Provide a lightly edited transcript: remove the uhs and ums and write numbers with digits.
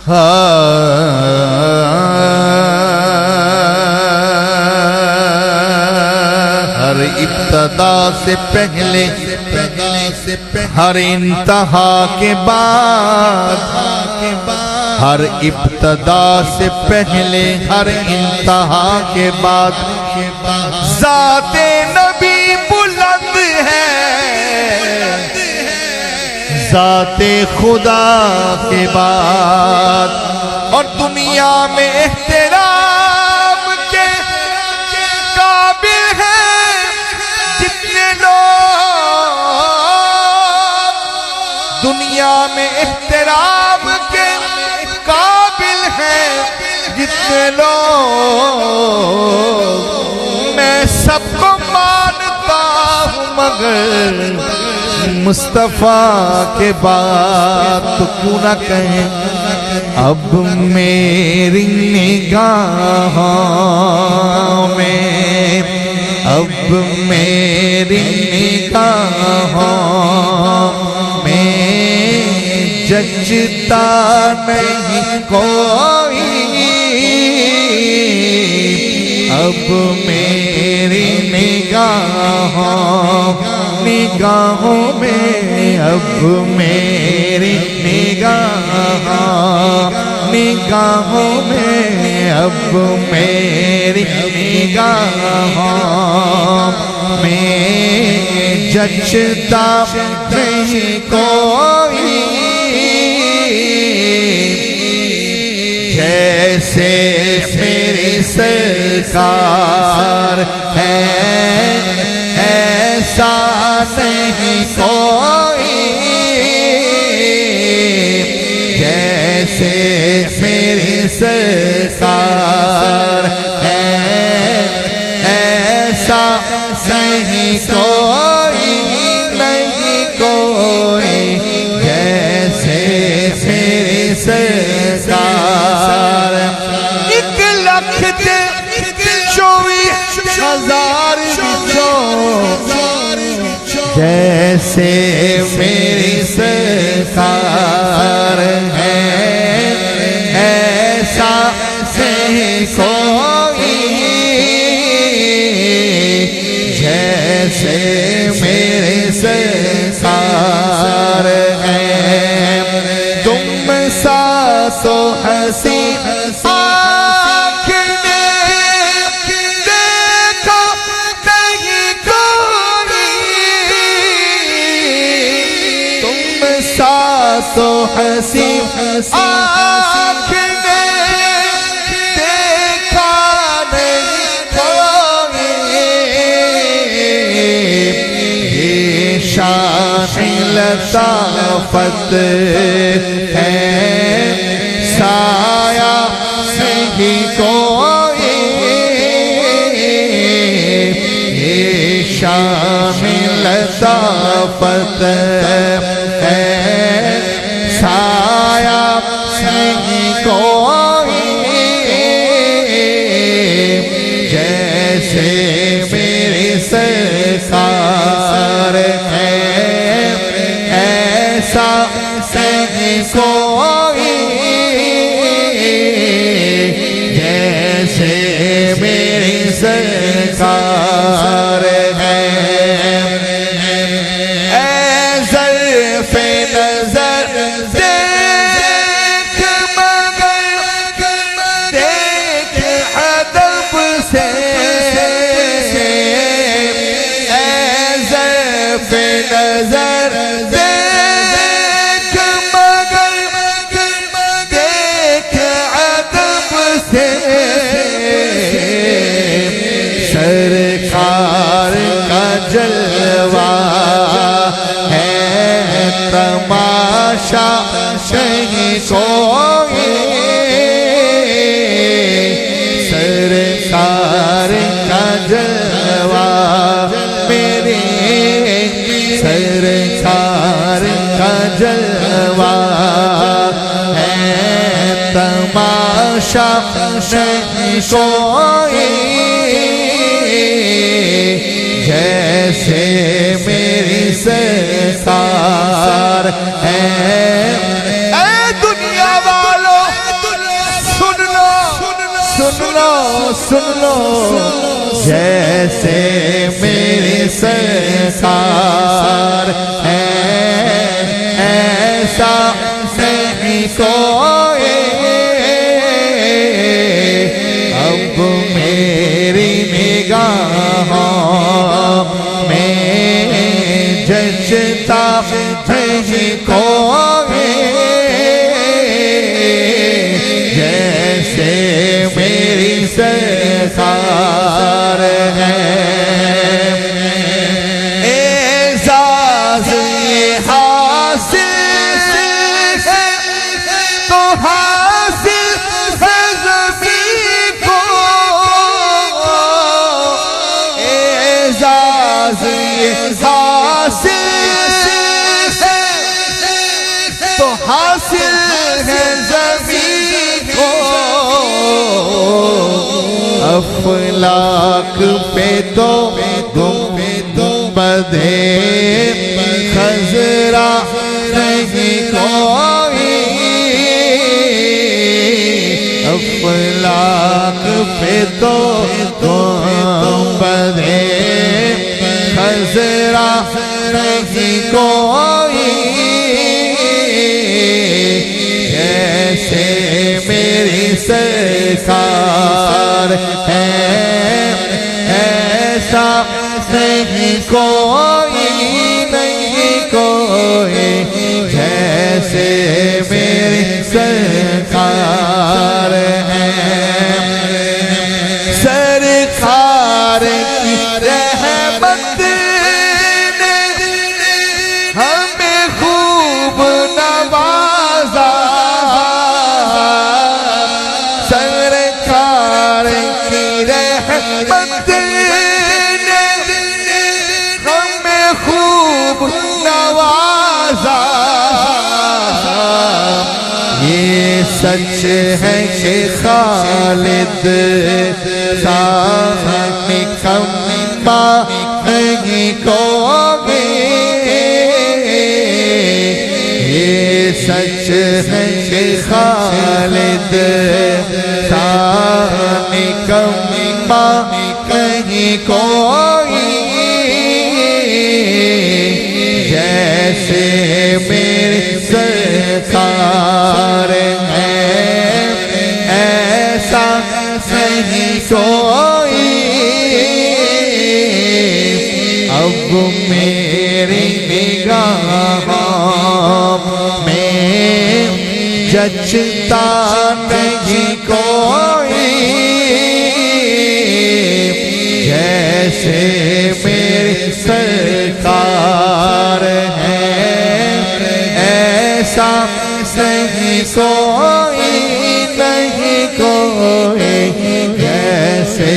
ہر ابتدا سے پہلے ہر انتہا کے بعد، ہر ابتدا سے پہلے ہر انتہا کے بعد ذات نبی بلند ہے، ذات خدا کے بعد، اور دنیا میں احترام کے قابل ہیں جتنے لوگ، دنیا میں احترام کے قابل ہیں جتنے لوگ، میں سب کو مانتا ہوں مگر مصطفیٰ کے بعد تو کیوں نہ کہیں اب میری نگاہوں میں، اب میری نگاہوں میں جچتا نہیں کوئی، اب میری نگاہوں میں، اب میری نگاہوں میں، اب میری نگاہوں میں جچتا نہیں کوئی، جیسے میری سرکار ہے ایسا نہیں کوئی، جیسے میری سرکار ہے ایسا نہیں کوئی، نہیں کوئی، جیسے میری سرکار، 1,24,000 جیسے میری سرکار ہے ایسا نہیں کوئی، جیسے میری سرکار ہے، تم سا تو ہنسی تو حسین آنکھ نے دیکھا نہیں کوئی، یہ شان لطافت ہے سایہ نہیں کوئی، یہ شان لطافت ہے سایہ نہیں کوئی، جیسے میری سرکار ہے ایسا نہیں کوئی، جیسے میری سرکار ہے، اے ظرف نظر دیکھ مگر دیکھ ادب سے، اے ظرف نظر دیکھ مگر دیکھ ادب سے، سرکار کا جلوہ ہے تماشا نہیں کوئی، سرکار کا جلوہ میرے، سرکار کا جلوہ ہے تماشا نہیں کوئی، جیسے میری سرکار ہے، اے دنیا والوں سن لو جیسے میری سرکار ہے ایسا نہیں کوئی اب میری نگاہوں میں جچتا نہیں کوئی جیسے میری سرکار ہے اعزاز یہ حاصل ہے تو حاصل ہے زمین کو اعزاز یہ حاصل ہے تو حاصل ہے زمین کو افلاک پہ تو گنبد خضرا نہیں کوئی افلاک پہ تو گنبد خضرا نہیں کوئی جیسے میری سرکار ہے ایسا نہیں کوئی نہیں کوئی جیسے میری سرکار ہے سرکار کی رحمت نے ہمیں خوب نوازا سرکار کی رحمت نے ہمیں خوب نوازا یہ سچ ہے کہ خالد ثانی کمبا نہیں کوئی یہ سچ ہے کہ خالد ثانی کمبا نہیں کوئی جیسے میری سرکار ہے ایسا نہیں کوئی اب میری نگاہوں میں جچتا نہیں کوئی جیسے میری سرکار ہے ایسا نہیں کوئی نہیں کوئی جیسے